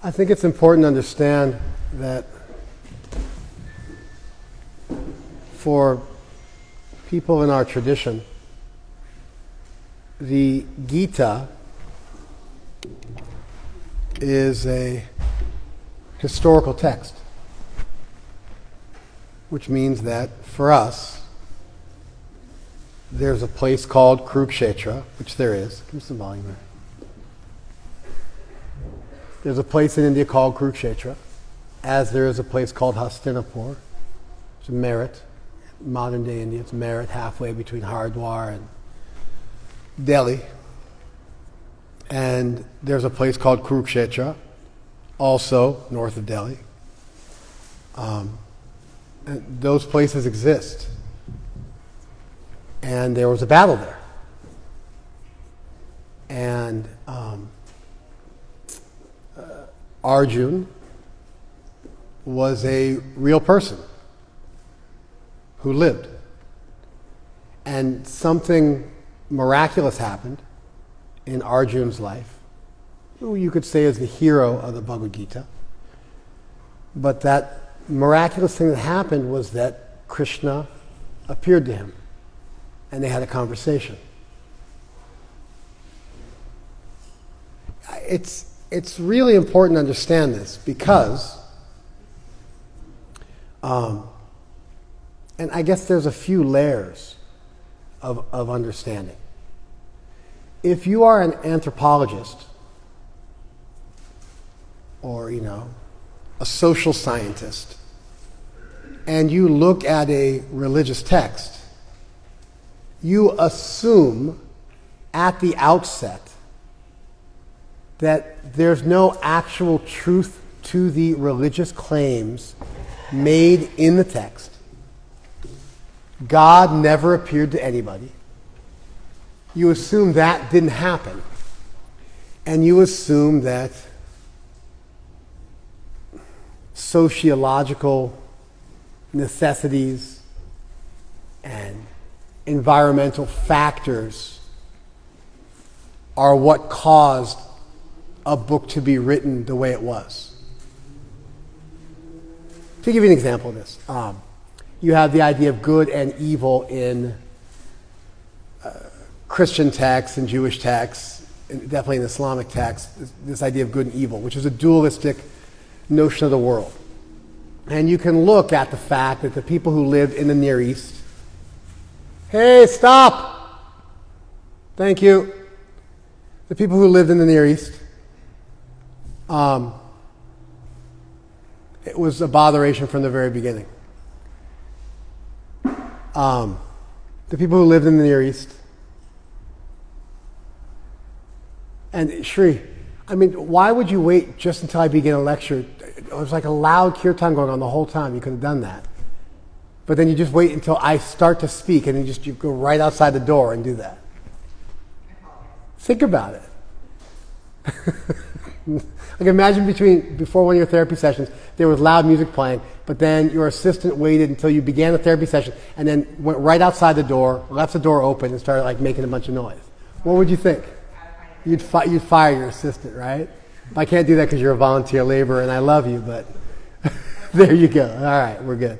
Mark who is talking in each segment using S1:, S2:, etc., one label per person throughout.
S1: I think it's important to understand that for people in our tradition, the Gita is a historical text, which means that for us, there's a place called Kurukshetra, which there is. Give me some volume there. There's a place in India called Kurukshetra, as there is a place called Hastinapur, which is Meerut. Modern day India, it's Meerut, halfway between Haridwar and Delhi. And there's a place called Kurukshetra, also north of Delhi. And those places exist. And there was a battle there. And Arjun was a real person who lived. And something miraculous happened in Arjun's life, who you could say is the hero of the Bhagavad Gita. But that miraculous thing that happened was that Krishna appeared to him, and they had a conversation. It's really important to understand this because, and I guess there's a few layers of understanding. If you are an anthropologist or, a social scientist, and you look at a religious text, you assume at the outset that there's no actual truth to the religious claims made in the text. God never appeared to anybody. You assume that didn't happen. And you assume that sociological necessities and environmental factors are what caused a book to be written the way it was. To give you an example of this, you have the idea of good and evil in Christian texts and Jewish texts, and definitely in Islamic texts, this idea of good and evil, which is a dualistic notion of the world. And you can look at the fact that the people who lived in the Near East, hey, stop! Thank you. The people who lived in the Near East, it was a botheration from the very beginning. The people who lived in the Near East, and Shri, why would you wait just until I begin a lecture? It was like a loud kirtan going on the whole time. You could have done that. But then you just wait until I start to speak, and you go right outside the door and do that. Think about it. Like imagine before one of your therapy sessions, there was loud music playing, but then your assistant waited until you began the therapy session and then went right outside the door, left the door open, and started making a bunch of noise. What would you think? You'd fire your assistant, right? I can't do that because you're a volunteer laborer and I love you, but there you go. All right, we're good.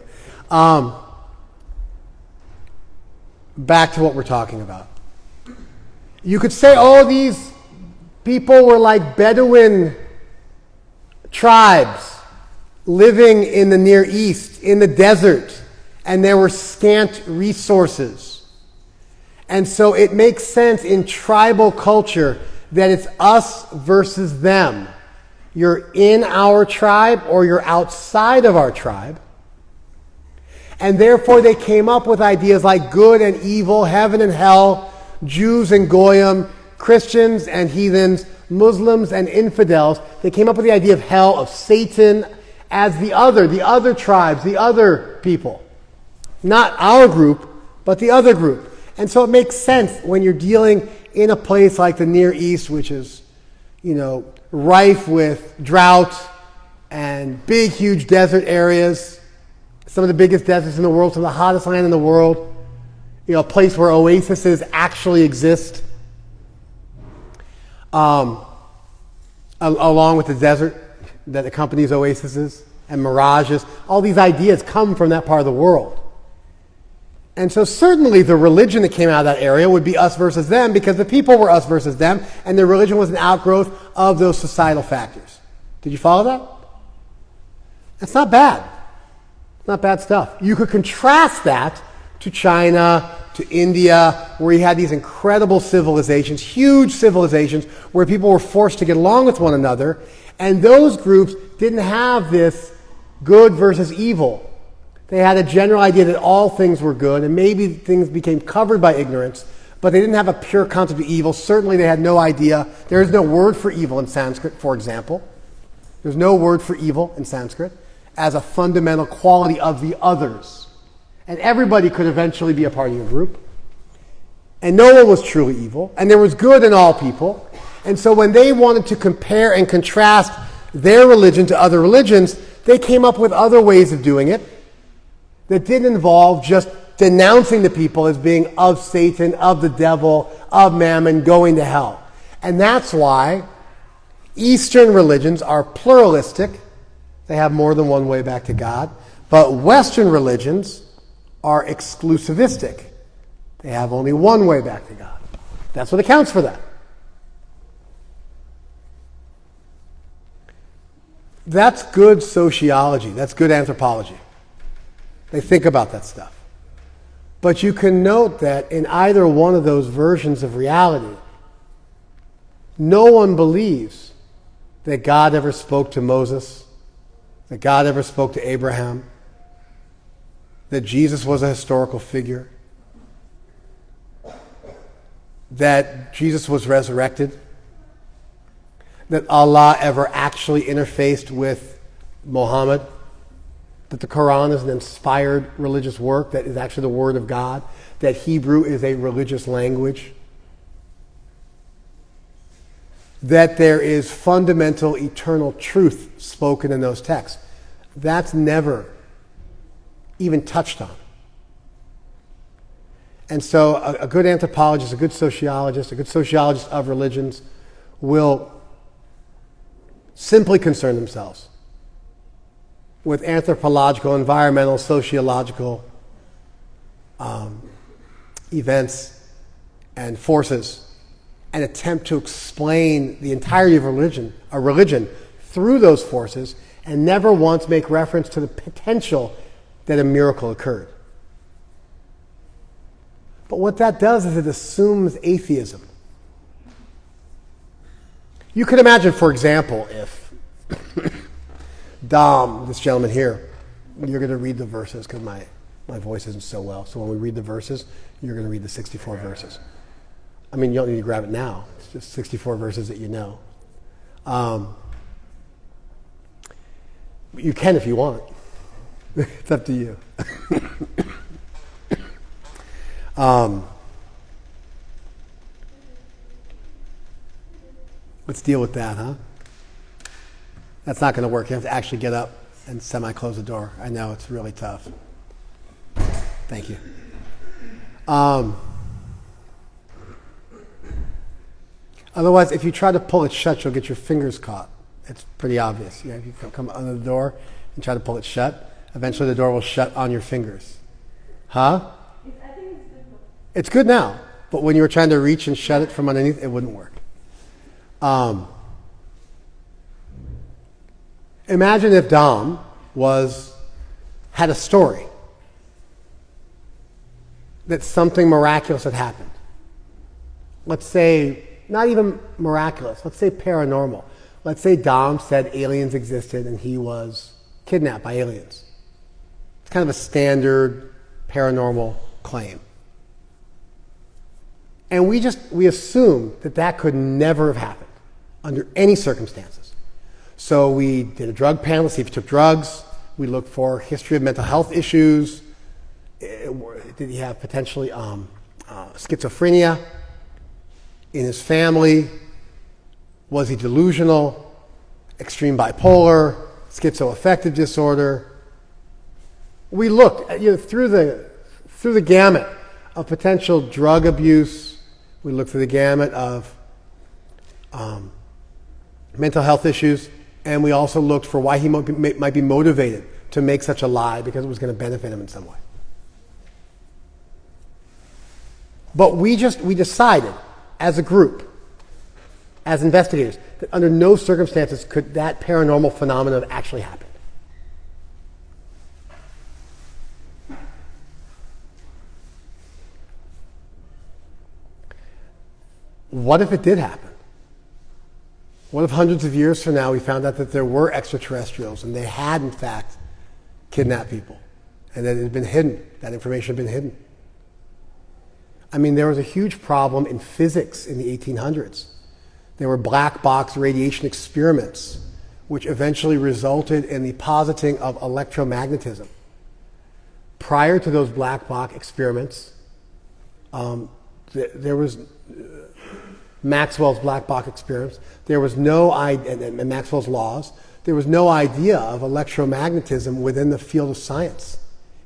S1: Back to what we're talking about. You could say, these people were like Bedouin tribes living in the Near East, in the desert, and there were scant resources. And so it makes sense in tribal culture that it's us versus them. You're in our tribe or you're outside of our tribe. And therefore they came up with ideas like good and evil, heaven and hell, Jews and Goyim, Christians and heathens, Muslims and infidels. They came up with the idea of hell, of Satan as the other tribes, the other people. Not our group, but the other group. And so it makes sense when you're dealing in a place like the Near East, which is, rife with drought and big, huge desert areas, some of the biggest deserts in the world, some of the hottest land in the world, a place where oases actually exist, along with the desert. that accompanies oases and mirages. All these ideas come from that part of the world. And so certainly the religion that came out of that area would be us versus them, because the people were us versus them, and their religion was an outgrowth of those societal factors. Did you follow that? That's not bad. Not bad stuff. You could contrast that to China, to India, where you had these incredible civilizations, huge civilizations, where people were forced to get along with one another, and those groups didn't have this good versus evil. They had a general idea that all things were good, and maybe things became covered by ignorance, but they didn't have a pure concept of evil. Certainly they had no idea. There is no word for evil in Sanskrit, for example. There's no word for evil in Sanskrit as a fundamental quality of the others. And everybody could eventually be a part of your group. And no one was truly evil, and there was good in all people. And so when they wanted to compare and contrast their religion to other religions, they came up with other ways of doing it that didn't involve just denouncing the people as being of Satan, of the devil, of mammon, going to hell. And that's why Eastern religions are pluralistic. They have more than one way back to God. But Western religions are exclusivistic. They have only one way back to God. That's what accounts for that. That's good sociology. That's good anthropology. They think about that stuff. But you can note that in either one of those versions of reality, no one believes that God ever spoke to Moses, that God ever spoke to Abraham, that Jesus was a historical figure, that Jesus was resurrected, that Allah ever actually interfaced with Muhammad, that the Quran is an inspired religious work that is actually the Word of God, that Hebrew is a religious language, that there is fundamental eternal truth spoken in those texts. That's never even touched on. And so a good anthropologist, a good sociologist of religions will simply concern themselves with anthropological, environmental, sociological events and forces, and attempt to explain the entirety of a religion through those forces, and never once make reference to the potential that a miracle occurred. But what that does is it assumes atheism. You could imagine, for example, if Dom, this gentleman here, you're going to read the verses because my voice isn't so well. So when we read the verses, you're going to read the 64 verses. I mean, you don't need to grab it now. It's just 64 verses that you know. You can if you want. It's up to you. Let's deal with that, huh? That's not going to work. You have to actually get up and semi-close the door. I know, it's really tough. Thank you. Otherwise, if you try to pull it shut, you'll get your fingers caught. It's pretty obvious. Yeah, if you come under the door and try to pull it shut, eventually the door will shut on your fingers. Huh?
S2: I think it's good.
S1: It's good now, but when you were trying to reach and shut it from underneath, it wouldn't work. Imagine if Dom had a story that something miraculous had happened. Let's say, not even miraculous, let's say paranormal. Let's say Dom said aliens existed and he was kidnapped by aliens. It's kind of a standard paranormal claim. And we assume that could never have happened under any circumstances. So we did a drug panel to see if he took drugs. We looked for history of mental health issues. Did he have potentially schizophrenia in his family? Was he delusional? Extreme bipolar? Schizoaffective disorder? We looked through the gamut of potential drug abuse. We looked through the gamut of mental health issues, And we also looked for why he might be motivated to make such a lie, because it was going to benefit him in some way. But we decided as a group, as investigators, that under no circumstances could that paranormal phenomenon have actually happened. What if it did happen? What if hundreds of years from now we found out that there were extraterrestrials and they had in fact kidnapped people and that it had been hidden, that information had been hidden? I mean, there was a huge problem in physics in the 1800s. There were black box radiation experiments which eventually resulted in the positing of electromagnetism. Prior to those black box experiments, there was Maxwell's black box experiments. There was no idea, and Maxwell's laws, there was no idea of electromagnetism within the field of science.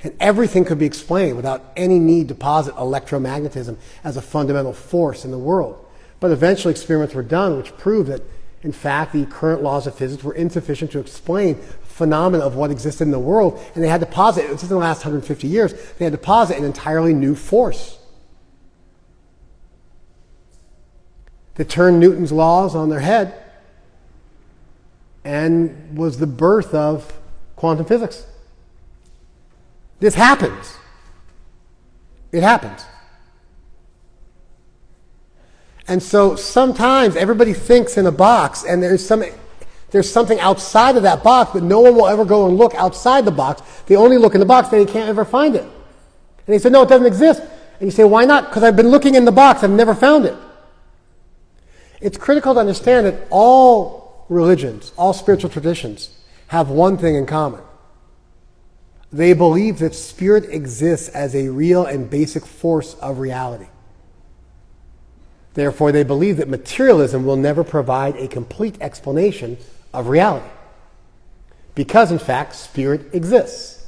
S1: And everything could be explained without any need to posit electromagnetism as a fundamental force in the world. But eventually experiments were done which proved that, in fact, the current laws of physics were insufficient to explain phenomena of what existed in the world, and they had to posit, this is in the last 150 years, they had to posit an entirely new force that turned Newton's laws on their head and was the birth of quantum physics. This happens. It happens. And so sometimes everybody thinks in a box, and there's something outside of that box, but no one will ever go and look outside the box. They only look in the box, then they can't ever find it. And they say, no, it doesn't exist. And you say, why not? Because I've been looking in the box, I've never found it. It's critical to understand that all religions, all spiritual traditions, have one thing in common. They believe that spirit exists as a real and basic force of reality. Therefore, they believe that materialism will never provide a complete explanation of reality. Because, in fact, spirit exists.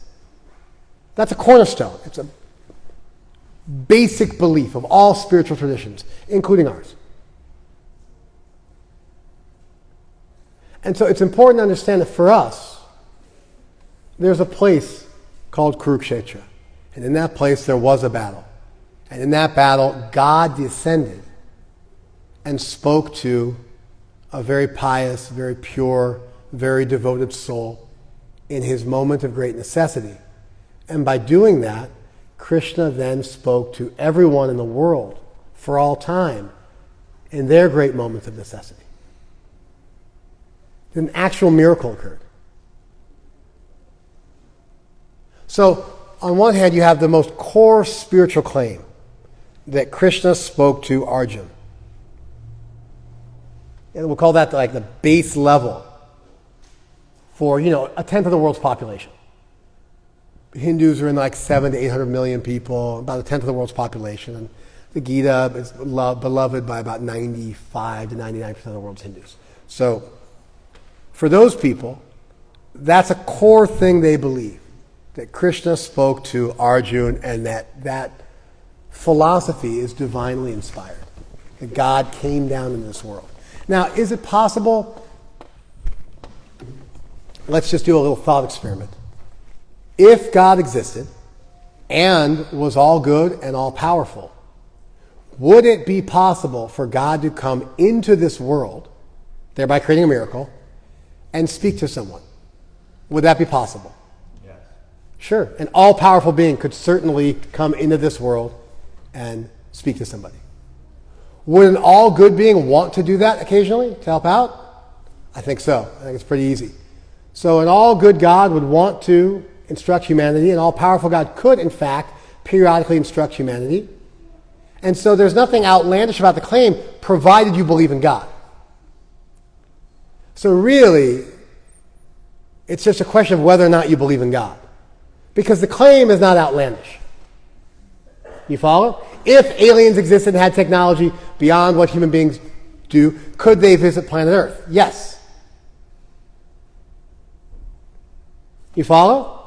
S1: That's a cornerstone. It's a basic belief of all spiritual traditions, including ours. And so it's important to understand that for us, there's a place called Kurukshetra. And in that place there was a battle. And in that battle, God descended and spoke to a very pious, very pure, very devoted soul in his moment of great necessity. And by doing that, Krishna then spoke to everyone in the world for all time in their great moments of necessity. An actual miracle occurred. So, on one hand, you have the most core spiritual claim that Krishna spoke to Arjuna. And we'll call that like the base level for, a tenth of the world's population. Hindus are in like 700 to 800 million people, about a tenth of the world's population. And the Gita is beloved by about 95 to 99% of the world's Hindus. So, for those people, that's a core thing they believe, that Krishna spoke to Arjuna and that philosophy is divinely inspired, that God came down in this world. Now, is it possible? Let's just do a little thought experiment. If God existed and was all good and all powerful, would it be possible for God to come into this world, thereby creating a miracle, and speak to someone? Would that be possible?
S2: Yes.
S1: Sure. An all-powerful being could certainly come into this world and speak to somebody. Would an all-good being want to do that occasionally, to help out? I think so. I think it's pretty easy. So an all-good God would want to instruct humanity. An all-powerful God could, in fact, periodically instruct humanity. And so there's nothing outlandish about the claim, provided you believe in God. So really, it's just a question of whether or not you believe in God. Because the claim is not outlandish. You follow? If aliens existed and had technology beyond what human beings do, could they visit planet Earth? Yes. You follow?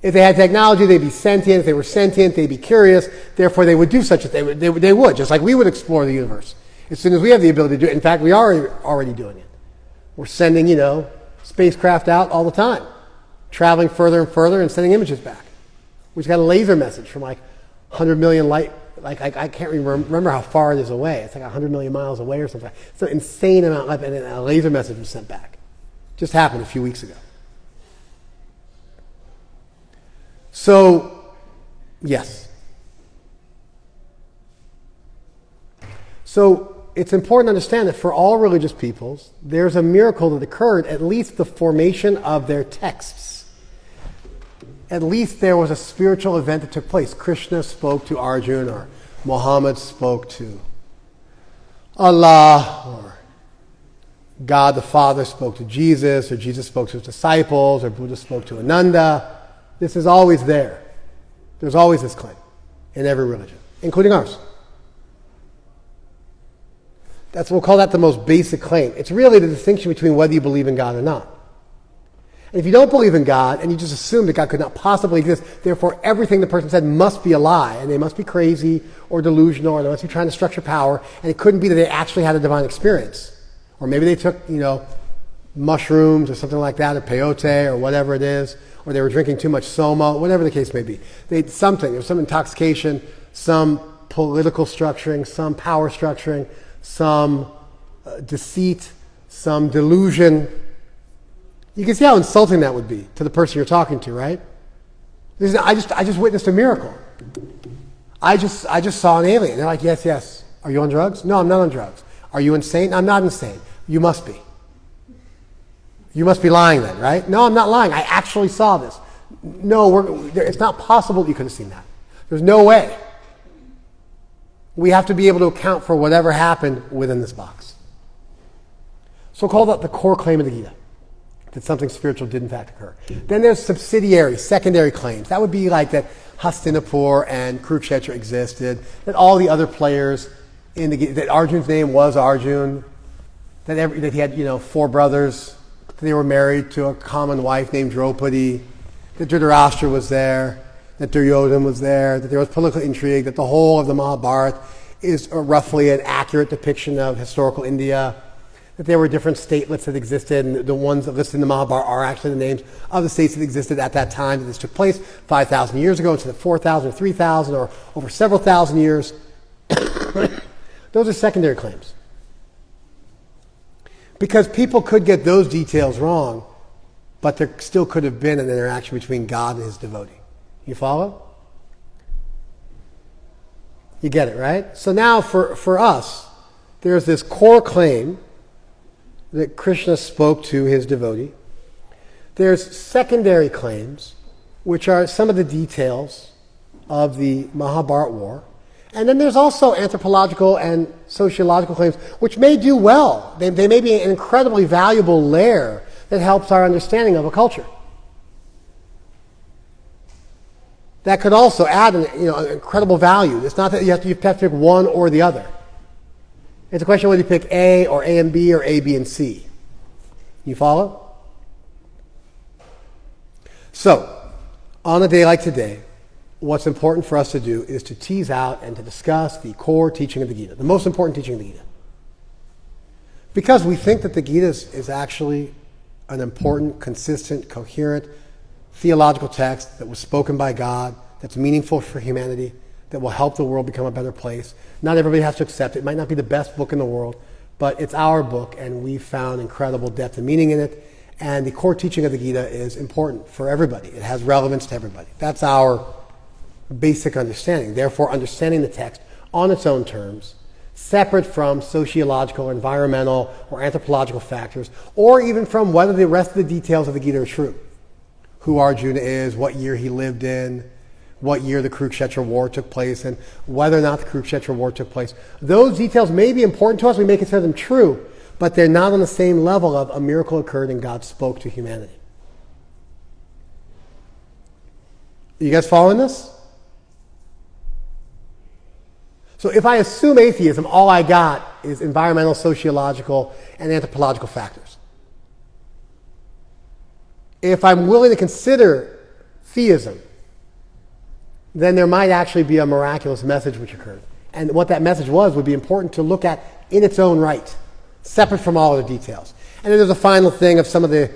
S1: If they had technology, they'd be sentient. If they were sentient, they'd be curious. Therefore, they would do such a thing. They would, just like we would explore the universe. As soon as we have the ability to do it. In fact, we are already doing it. We're sending, spacecraft out all the time, traveling further and further and sending images back. We just got a laser message from 100 million light, I can't remember how far it is away. It's 100 million miles away or something. It's an insane amount, and a laser message was sent back. Just happened a few weeks ago. So, yes. So, it's important to understand that for all religious peoples, there's a miracle that occurred, at least the formation of their texts. At least there was a spiritual event that took place. Krishna spoke to Arjuna, or Muhammad spoke to Allah, or God the Father spoke to Jesus, or Jesus spoke to his disciples, or Buddha spoke to Ananda. This is always there. There's always this claim in every religion, including ours. We'll call that the most basic claim. It's really the distinction between whether you believe in God or not. And if you don't believe in God, and you just assume that God could not possibly exist, therefore everything the person said must be a lie, and they must be crazy or delusional, or they must be trying to structure power, and it couldn't be that they actually had a divine experience. Or maybe they took, mushrooms or something like that, or peyote, or whatever it is, or they were drinking too much soma, whatever the case may be. There was some intoxication, some political structuring, some power structuring, some deceit, some delusion. You can see how insulting that would be to the person you're talking to, right? I just witnessed a miracle. I just saw an alien. They're like, yes. Are you on drugs? No, I'm not on drugs. Are you insane? I'm not insane. You must be. You must be lying then, right? No, I'm not lying. I actually saw this. No, it's not possible that you could have seen that. There's no way. We have to be able to account for whatever happened within this box. So call that the core claim of the Gita, that something spiritual did in fact occur. Then there's subsidiary, secondary claims. That would be like that Hastinapur and Kurukshetra existed, that all the other players in the Gita, that Arjun's name was Arjun, that he had 4 brothers, that they were married to a common wife named Draupadi, that Dhritarashtra was there, that Duryodhana was there, that there was political intrigue, that the whole of the Mahabharata is roughly an accurate depiction of historical India, that there were different statelets that existed, and the ones that listed in the Mahabharata are actually the names of the states that existed at that time, that this took place 5,000 years ago instead of 4,000 or 3,000 or over several thousand years. Those are secondary claims. Because people could get those details wrong, but there still could have been an interaction between God and his devotee. You follow? You get it, right? So now for us, there's this core claim that Krishna spoke to his devotee. There's secondary claims, which are some of the details of the Mahabharata war. And then there's also anthropological and sociological claims, which may do well. They may be an incredibly valuable layer that helps our understanding of a culture. That could also add an incredible value. It's not that you have to pick one or the other. It's a question of whether you pick A or A and B or A, B, and C. You follow? So, on a day like today, what's important for us to do is to tease out and to discuss the core teaching of the Gita, the most important teaching of the Gita. Because we think that the Gita is actually an important, consistent, coherent, theological text that was spoken by God, that's meaningful for humanity, that will help the world become a better place. Not everybody has to accept it. It might not be the best book in the world, but it's our book, and we've found incredible depth and meaning in it. And the core teaching of the Gita is important for everybody. It has relevance to everybody. That's our basic understanding. Therefore, understanding the text on its own terms, separate from sociological, or environmental, or anthropological factors, or even from whether the rest of the details of the Gita are true. Who Arjuna is, what year he lived in, what year the Kurukshetra war took place, and whether or not the Kurukshetra war took place. Those details may be important to us. We may consider them true, but they're not on the same level of a miracle occurred and God spoke to humanity. You guys following this? So if I assume atheism, all I got is environmental, sociological, and anthropological factors. If I'm willing to consider theism, then there might actually be a miraculous message which occurred. And what that message was would be important to look at in its own right, separate from all other details. And then there's a final thing of some of the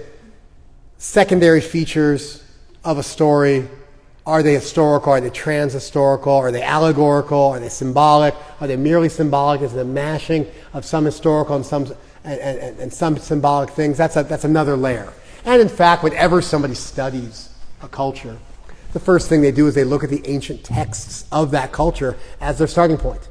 S1: secondary features of a story. Are they historical? Are they trans-historical? Are they allegorical? Are they symbolic? Are they merely symbolic? Is it a mashing of some historical and some symbolic things? That's another layer. And in fact, whenever somebody studies a culture, the first thing they do is they look at the ancient texts of that culture as their starting point.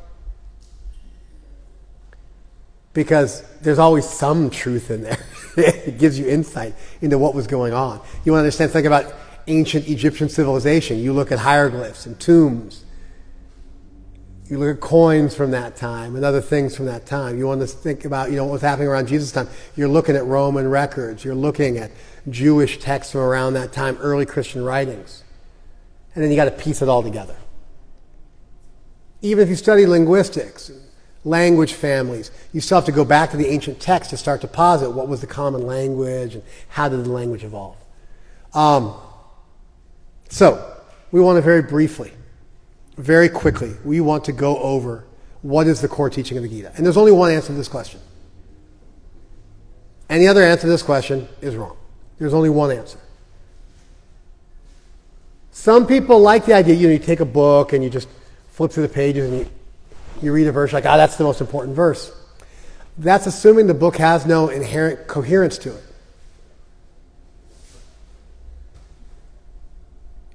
S1: Because there's always some truth in there. It gives you insight into what was going on. You want to understand something about ancient Egyptian civilization. You look at hieroglyphs and tombs. You look at coins from that time and other things from that time. You want to think about, what was happening around Jesus' time. You're looking at Roman records. You're looking at Jewish texts from around that time, early Christian writings. And then you got to piece it all together. Even if you study linguistics, language families, you still have to go back to the ancient text to start to posit what was the common language and how did the language evolve. So, we want to very briefly, very quickly, we want to go over what is the core teaching of the Gita. And there's only one answer to this question. Any other answer to this question is wrong. There's only one answer. Some people like the idea, you take a book and you just flip through the pages and you read a verse like, that's the most important verse. That's assuming the book has no inherent coherence to it.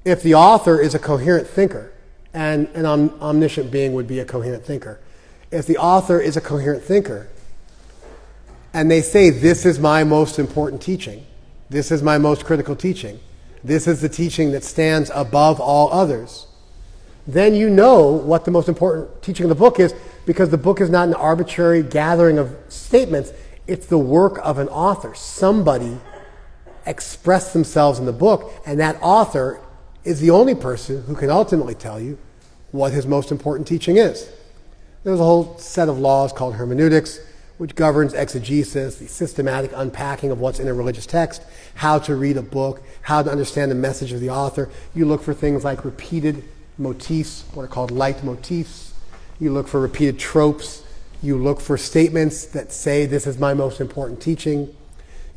S1: If the author is a coherent thinker, and an omniscient being would be a coherent thinker, if the author is a coherent thinker, and they say, this is my most important teaching, this is my most critical teaching, this is the teaching that stands above all others, then you know what the most important teaching of the book is, because the book is not an arbitrary gathering of statements. It's the work of an author. Somebody expressed themselves in the book, and that author is the only person who can ultimately tell you what his most important teaching is. There's a whole set of laws called hermeneutics, which governs exegesis, the systematic unpacking of what's in a religious text, how to read a book, how to understand the message of the author. You look for things like repeated motifs, what are called leitmotifs. You look for repeated tropes. You look for statements that say, this is my most important teaching.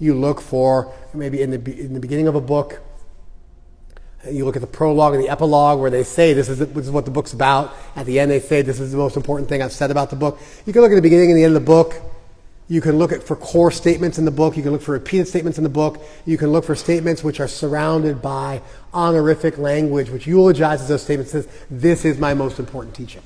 S1: You look for, maybe in the beginning of a book, you look at the prologue and the epilogue where they say this is what the book's about. At the end they say this is the most important thing I've said about the book. You can look at the beginning and the end of the book. You can look for core statements in the book. You can look for repeated statements in the book. You can look for statements which are surrounded by honorific language which eulogizes those statements and says, this is my most important teaching.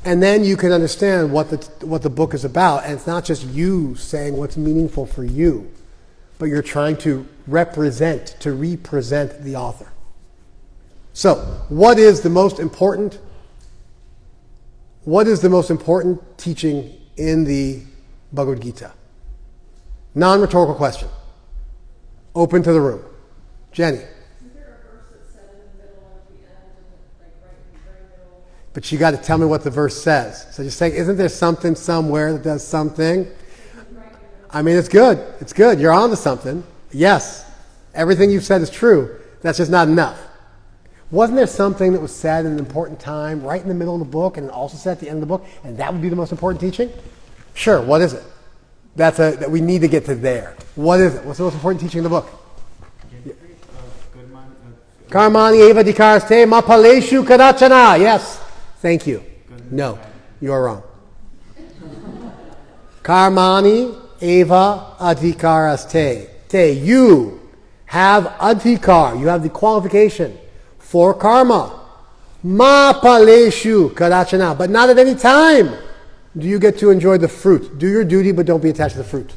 S1: And then you can understand what the book is about. And it's not just you saying what's meaningful for you, but you're trying to represent the author. So, what is the most important teaching in the Bhagavad Gita? Non-rhetorical question. Open to the room. Jenny.
S2: Isn't there a verse that's said in the middle and at the end and right in the very middle?
S1: But you got to tell me what the verse says. So just saying, isn't there something somewhere that does something? I mean, it's good. It's good. You're on to something. Yes. Everything you've said is true. That's just not enough. Wasn't there something that was said in an important time right in the middle of the book and also said at the end of the book, and that would be the most important teaching? Sure. What is it? That we need to get to there. What is it? What's the most important teaching in the book? Karmani eva dikaraste ma paleshu kadachana. Yes. Thank you. No. You are wrong. Karmani eva adhikaraste. You have adhikar. You have the qualification for karma. Ma paleshu kadachana. But not at any time do you get to enjoy the fruit. Do your duty, but don't be attached to the fruit.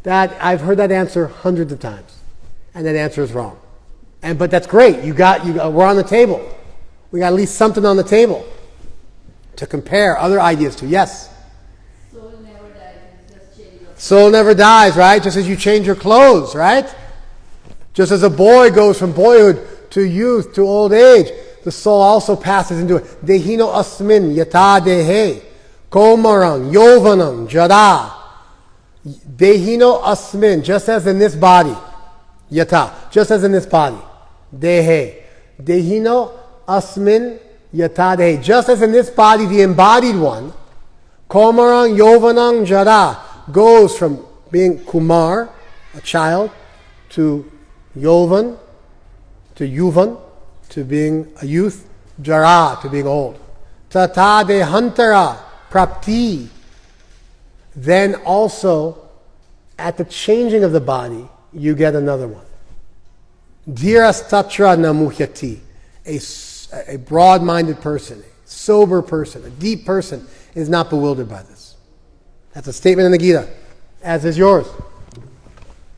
S1: I've heard that answer hundreds of times, and that answer is wrong. But that's great. We're on the table. We got at least something on the table to compare other ideas to. Yes.
S2: Soul never dies. Just change your
S1: Soul never dies, right? Just as you change your clothes, right? Just as a boy goes from boyhood to youth to old age, the soul also passes into it. Dehino asmin yata dehe komarang yovanam jada. Dehino asmin, just as in this body. Yata, just as in this body. Dehe. Dehino asmin yata dehe. Just as in this body, the embodied one Komarang Yovanang Jara goes from being Kumar, a child, to Yovan, to Yuvan, to being a youth, Jara, to being old. Tata Dehantara, Prapti. Then also, at the changing of the body, you get another one. Dhirastatra namuhyati, a broad-minded person, a sober person, a deep person is not bewildered by this. That's a statement in the Gita, as is yours.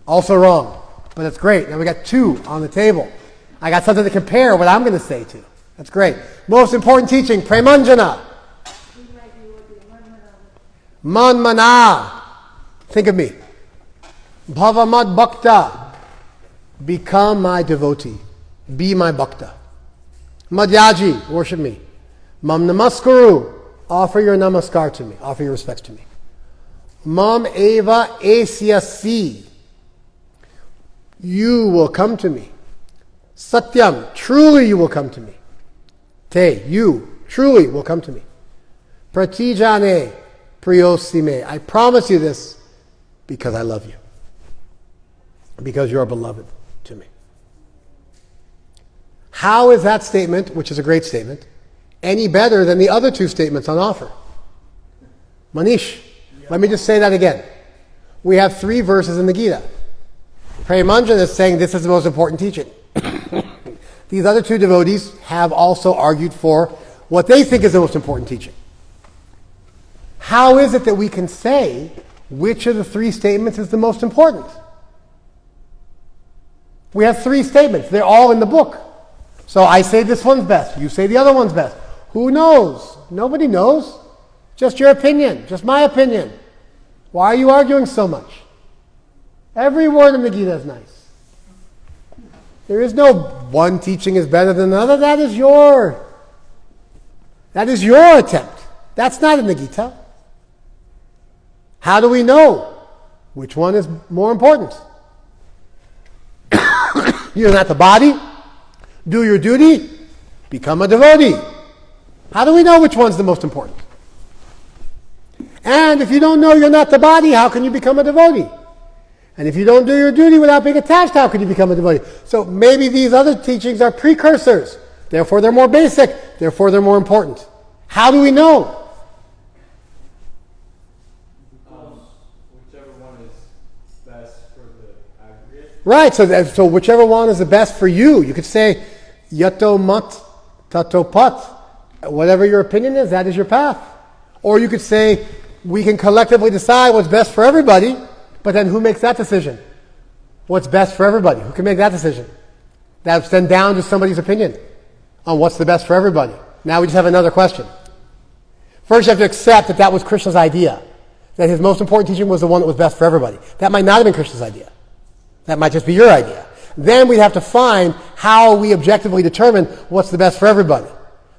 S1: Also wrong, but that's great. Now we got two on the table. I got something to compare what I'm going to say to. That's great. Most important teaching, Premanjana. Manmana. Think of me. Bhavamad Bhakta. Become my devotee. Be my Bhakta. Madhyaji. Worship me. Mam Namaskuru. Offer your namaskar to me. Offer your respects to me. Mam Eva Asyasi. You will come to me. Satyam. Truly you will come to me. Te. You. Truly will come to me. Pratijane. Priyosime. I promise you this because I love you. Because you are beloved to me. How is that statement, which is a great statement, any better than the other two statements on offer? Manish, let me just say that again. We have 3 verses in the Gita. Premanjana is saying this is the most important teaching. These other 2 devotees have also argued for what they think is the most important teaching. How is it that we can say which of the 3 statements is the most important? We have 3 statements. They're all in the book. So I say this one's best. You say the other one's best. Who knows? Nobody knows. Just your opinion. Just my opinion. Why are you arguing so much? Every word in the Gita is nice. There is no one teaching is better than another. That is your attempt. That's not in the Gita. How do we know which one is more important? You're not the body. Do your duty. Become a devotee. How do we know which one's the most important? And if you don't know you're not the body, how can you become a devotee? And if you don't do your duty without being attached, how can you become a devotee? So maybe these other teachings are precursors. Therefore they're more basic. Therefore they're more important. How do we know? Right, so whichever one is the best for you. You could say, yato mat, tato pat. Whatever your opinion is, that is your path. Or you could say, we can collectively decide what's best for everybody, but then who makes that decision? What's best for everybody? Who can make that decision? That's then down to somebody's opinion on what's the best for everybody. Now we just have another question. First you have to accept that that was Krishna's idea. That his most important teaching was the one that was best for everybody. That might not have been Krishna's idea. That might just be your idea. Then we'd have to find how we objectively determine what's the best for everybody.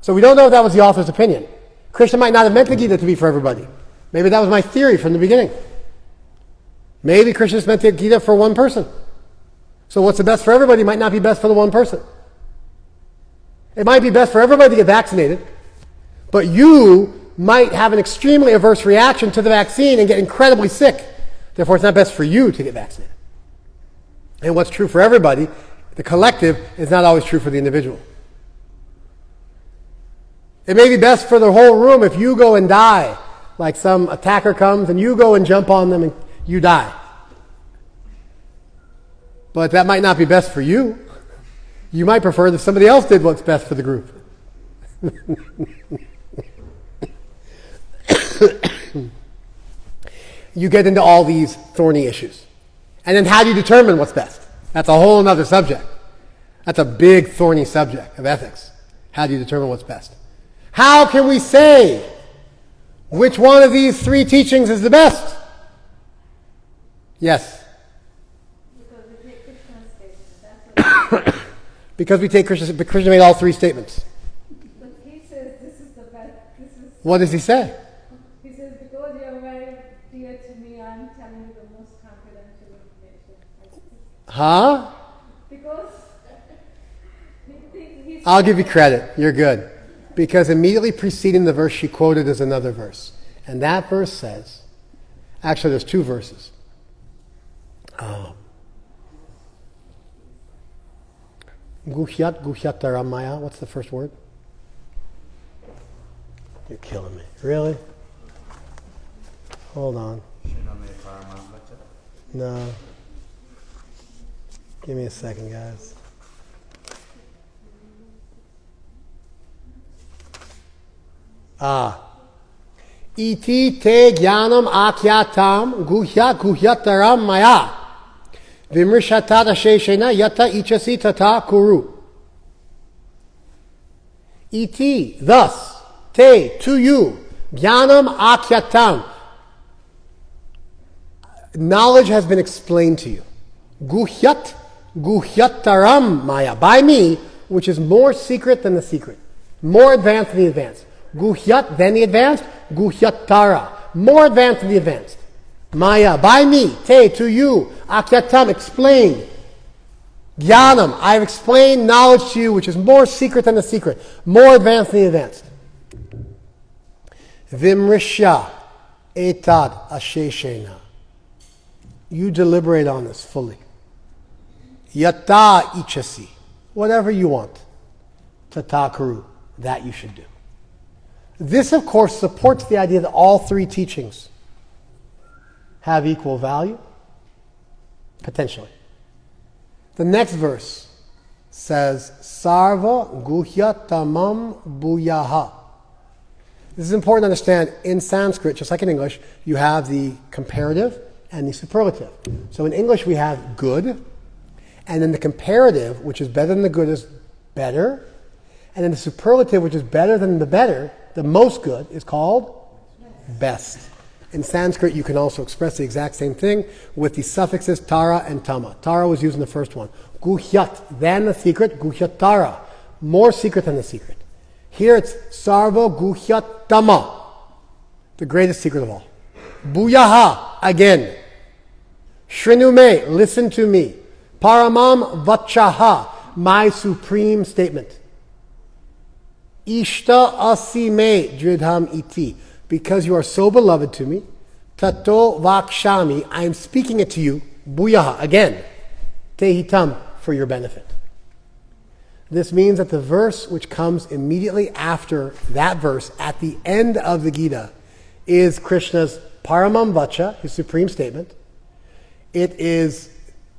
S1: So we don't know if that was the author's opinion. Krishna might not have meant the Gita to be for everybody. Maybe that was my theory from the beginning. Maybe Krishna just meant the Gita for one person. So what's the best for everybody might not be best for the one person. It might be best for everybody to get vaccinated, but you might have an extremely adverse reaction to the vaccine and get incredibly sick. Therefore, it's not best for you to get vaccinated. And what's true for everybody, the collective, is not always true for the individual. It may be best for the whole room if you go and die, like some attacker comes and you go and jump on them and you die. But that might not be best for you. You might prefer that somebody else did what's best for the group. You get into all these thorny issues. And then how do you determine what's best? That's a whole other subject. That's a big thorny subject of ethics. How do you determine what's best? How can we say which one of these 3 teachings is the best? Yes?
S2: Because we take Krishna's statement. That's
S1: Because we take Krishna, but Krishna made all 3 statements.
S2: But he says this is the best.
S1: What does he say?
S2: He says, because you are very dear to me, I'm telling you the most confidential information.
S1: Huh?
S2: Because
S1: I'll give you credit. You're good. Because immediately preceding the verse she quoted is another verse. And that verse says, actually there's two verses. Guhyataramaya, what's the first word? You're killing me. Really? Hold on. No. Give me a second, guys. Iti te jnanam akyatam guhyataram maya. Vimrishatata sheshena yata ichasi tata kuru. Iti, thus, te, to you, jnanam akyatam. Knowledge has been explained to you. Guhyataram maya. By me, which is more secret than the secret. More advanced than the advanced. Guhyat, than the advanced. Guhyatara. More advanced than the advanced. Maya, by me, te, to you, akyatam, explained. Jnanam, I have explained knowledge to you, which is more secret than the secret, more advanced than the advanced. Vimrishya etad asheshena. You deliberate on this fully. Yata ichasi, whatever you want. Tatakuru, that you should do. This, of course, supports the idea that all three teachings have equal value, potentially. The next verse says, Sarva guhya tamam buyaha. This is important to understand. In Sanskrit, just like in English, you have the comparative and the superlative. So in English we have good, and then the comparative, which is better than the good, is better, and then the superlative, which is better than the better, the most good, is called best. In Sanskrit, you can also express the exact same thing with the suffixes tara and tama. Tara was used in the first one. Guhyat, than the secret, guhyatara, more secret than the secret. Here it's sarva guhyatama, the greatest secret of all. Buyaha, again. Shrinume, listen to me. Paramam vachaha, my supreme statement. Ishta asime dridham iti. Because you are so beloved to me, tato vakshami, I am speaking it to you, buyaha, again, tehitam, for your benefit. This means that the verse which comes immediately after that verse, at the end of the Gita, is Krishna's paramam vacha, his supreme statement. It is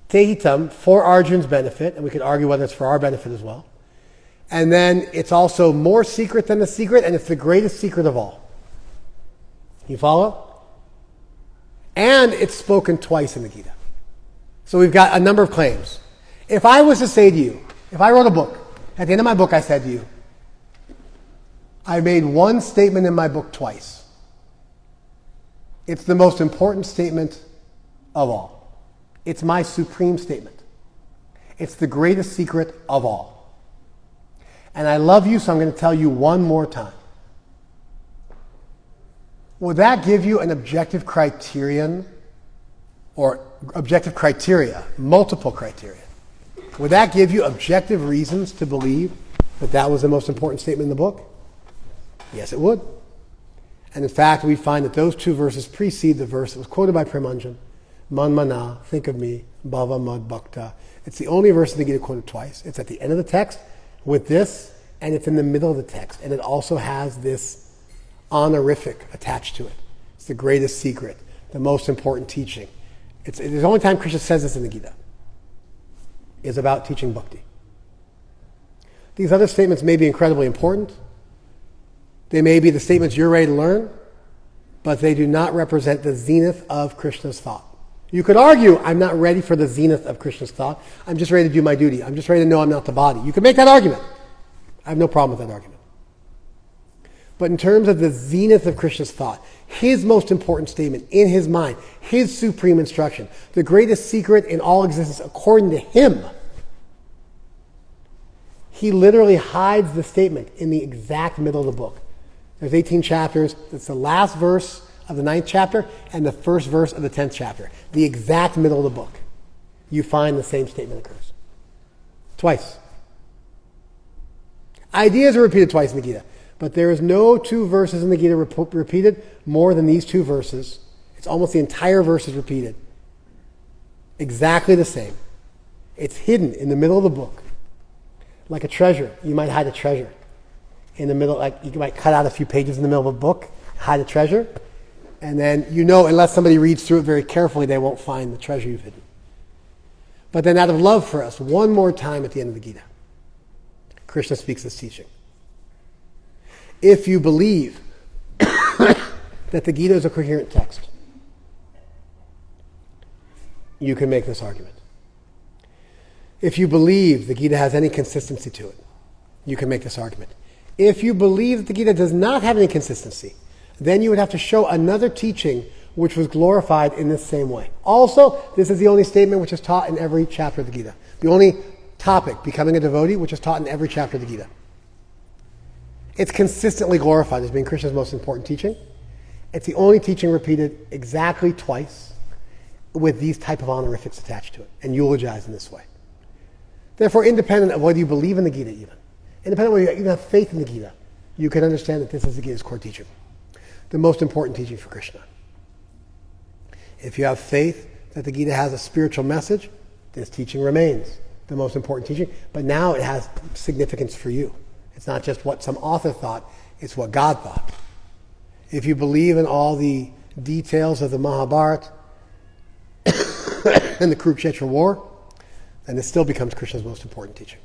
S1: tehitam, for Arjun's benefit, and we could argue whether it's for our benefit as well. And then it's also more secret than the secret, and it's the greatest secret of all. You follow? And it's spoken twice in the Gita. So we've got a number of claims. If I was to say to you, if I wrote a book, at the end of my book I said to you, I made one statement in my book twice. It's the most important statement of all. It's my supreme statement. It's the greatest secret of all. And I love you, so I'm going to tell you one more time. Would that give you an objective criterion, or objective criteria, multiple criteria? Would that give you objective reasons to believe that that was the most important statement in the book? Yes, it would. And in fact, we find that those two verses precede the verse that was quoted by Premanjan, Man mana, think of me, bhava mad bhakta. It's the only verse in the Gita quoted twice. It's at the end of the text with this, and it's in the middle of the text. And it also has this honorific attached to it. It's the greatest secret, the most important teaching. It's the only time Krishna says this in the Gita, is about teaching bhakti. These other statements may be incredibly important. They may be the statements you're ready to learn, but they do not represent the zenith of Krishna's thought. You could argue, I'm not ready for the zenith of Krishna's thought. I'm just ready to do my duty. I'm just ready to know I'm not the body. You could make that argument. I have no problem with that argument. But in terms of the zenith of Krishna's thought, his most important statement in his mind, his supreme instruction, the greatest secret in all existence according to him, he literally hides the statement in the exact middle of the book. There's 18 chapters. It's the last verse of the 9th chapter and the first verse of the 10th chapter. The exact middle of the book. You find the same statement occurs. Twice. Ideas are repeated twice in the Gita. But there is no two verses in the Gita repeated more than these two verses. It's almost the entire verse is repeated. Exactly the same. It's hidden in the middle of the book. Like a treasure. You might hide a treasure in the middle, like you might cut out a few pages in the middle of a book, hide a treasure, and then unless somebody reads through it very carefully, they won't find the treasure you've hidden. But then out of love for us, one more time at the end of the Gita, Krishna speaks this teaching. If you believe that the Gita is a coherent text, you can make this argument. If you believe the Gita has any consistency to it, you can make this argument. If you believe that the Gita does not have any consistency, then you would have to show another teaching which was glorified in this same way. Also, this is the only statement which is taught in every chapter of the Gita. The only topic, becoming a devotee, which is taught in every chapter of the Gita. It's consistently glorified as being Krishna's most important teaching. It's the only teaching repeated exactly twice with these type of honorifics attached to it and eulogized in this way. Therefore, independent of whether you believe in the Gita even, independent of whether you even have faith in the Gita, you can understand that this is the Gita's core teaching. The most important teaching for Krishna. If you have faith that the Gita has a spiritual message, this teaching remains the most important teaching, but now it has significance for you. It's not just what some author thought, it's what God thought. If you believe in all the details of the Mahabharata and the Kurukshetra war, then it still becomes Krishna's most important teaching.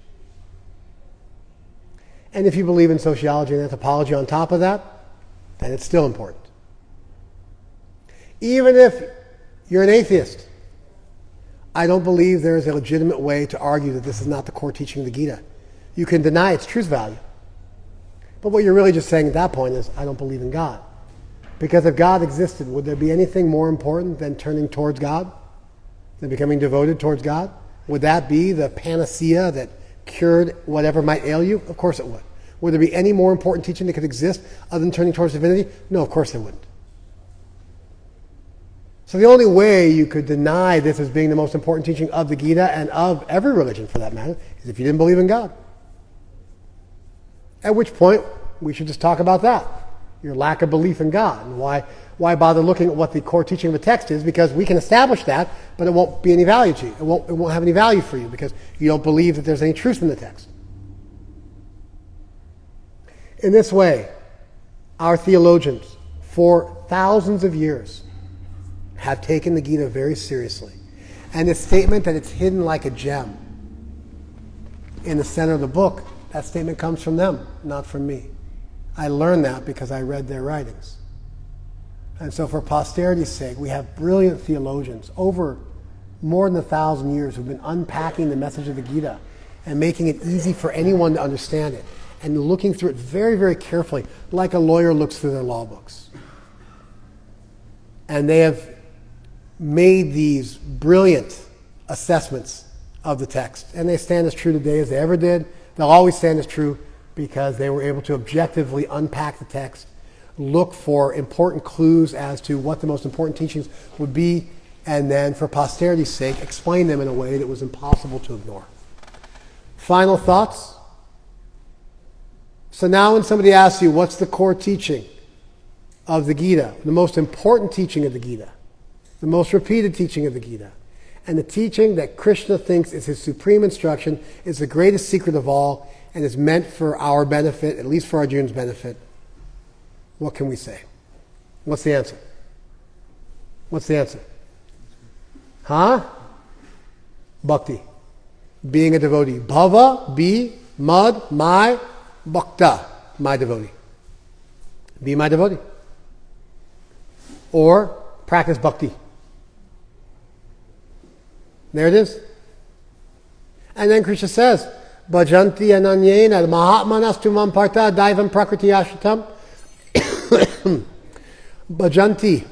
S1: And if you believe in sociology and anthropology on top of that, then it's still important. Even if you're an atheist, I don't believe there is a legitimate way to argue that this is not the core teaching of the Gita. You can deny its truth value. But what you're really just saying at that point is, I don't believe in God. Because if God existed, would there be anything more important than turning towards God? Than becoming devoted towards God? Would that be the panacea that cured whatever might ail you? Of course it would. Would there be any more important teaching that could exist other than turning towards divinity? No, of course there wouldn't. So the only way you could deny this as being the most important teaching of the Gita and of every religion for that matter is if you didn't believe in God. At which point, we should just talk about that. Your lack of belief in God. And why bother looking at what the core teaching of the text is? Because we can establish that, but it won't be any value to you. It won't have any value for you because you don't believe that there's any truth in the text. In this way, our theologians, for thousands of years, have taken the Gita very seriously. And the statement that it's hidden like a gem in the center of the book, that statement comes from them, not from me. I learned that because I read their writings. And so for posterity's sake, we have brilliant theologians over more than 1,000 years who've been unpacking the message of the Gita and making it easy for anyone to understand it and looking through it very, very carefully, like a lawyer looks through their law books. And they have made these brilliant assessments of the text. And they stand as true today as they ever did. They'll always stand as true because they were able to objectively unpack the text, look for important clues as to what the most important teachings would be, and then, for posterity's sake, explain them in a way that was impossible to ignore. Final thoughts? So now when somebody asks you, what's the core teaching of the Gita, the most important teaching of the Gita, the most repeated teaching of the Gita, and the teaching that Krishna thinks is his supreme instruction, is the greatest secret of all, and is meant for our benefit, at least for Arjuna's benefit, what can we say? What's the answer? What's the answer? Huh? Bhakti. Being a devotee. Bhava, be, mad, my, bhakta, my devotee. Be my devotee. Or practice bhakti. There it is. And then Krishna says, Bhajanti ananyena mahatmanastu mam parta daivam prakriti ashritam. Bhajanti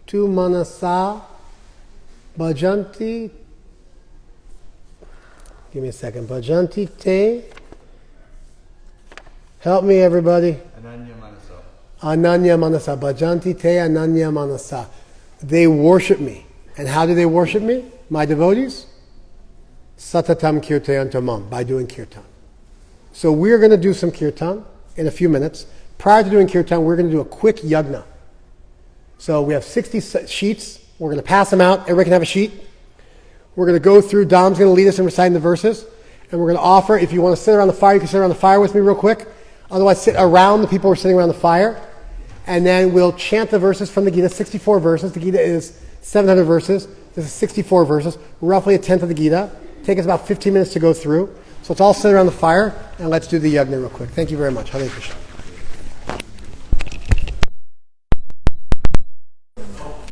S1: tu manasa. Bhajanti. Give me a second. Bhajanti te. Help me, everybody.
S3: Ananya manasa.
S1: Ananya manasa. Bhajanti te ananya manasa. They worship me. And how do they worship me? My devotees? Satatam kirtayantamam, by doing kirtan. So we're going to do some kirtan in a few minutes. Prior to doing kirtan, we're going to do a quick yagna. So we have 60 sheets. We're going to pass them out. Everybody can have a sheet. We're going to go through. Dom's going to lead us in reciting the verses. And we're going to offer, if you want to sit around the fire, you can sit around the fire with me real quick. Otherwise, sit around the people who are sitting around the fire. And then we'll chant the verses from the Gita, 64 verses. The Gita is 700 verses. This is 64 verses, roughly a tenth of the Gita. Take us about 15 minutes to go through. So let's all sit around the fire, and let's do the yagna real quick. Thank you very much. Hare Krishna.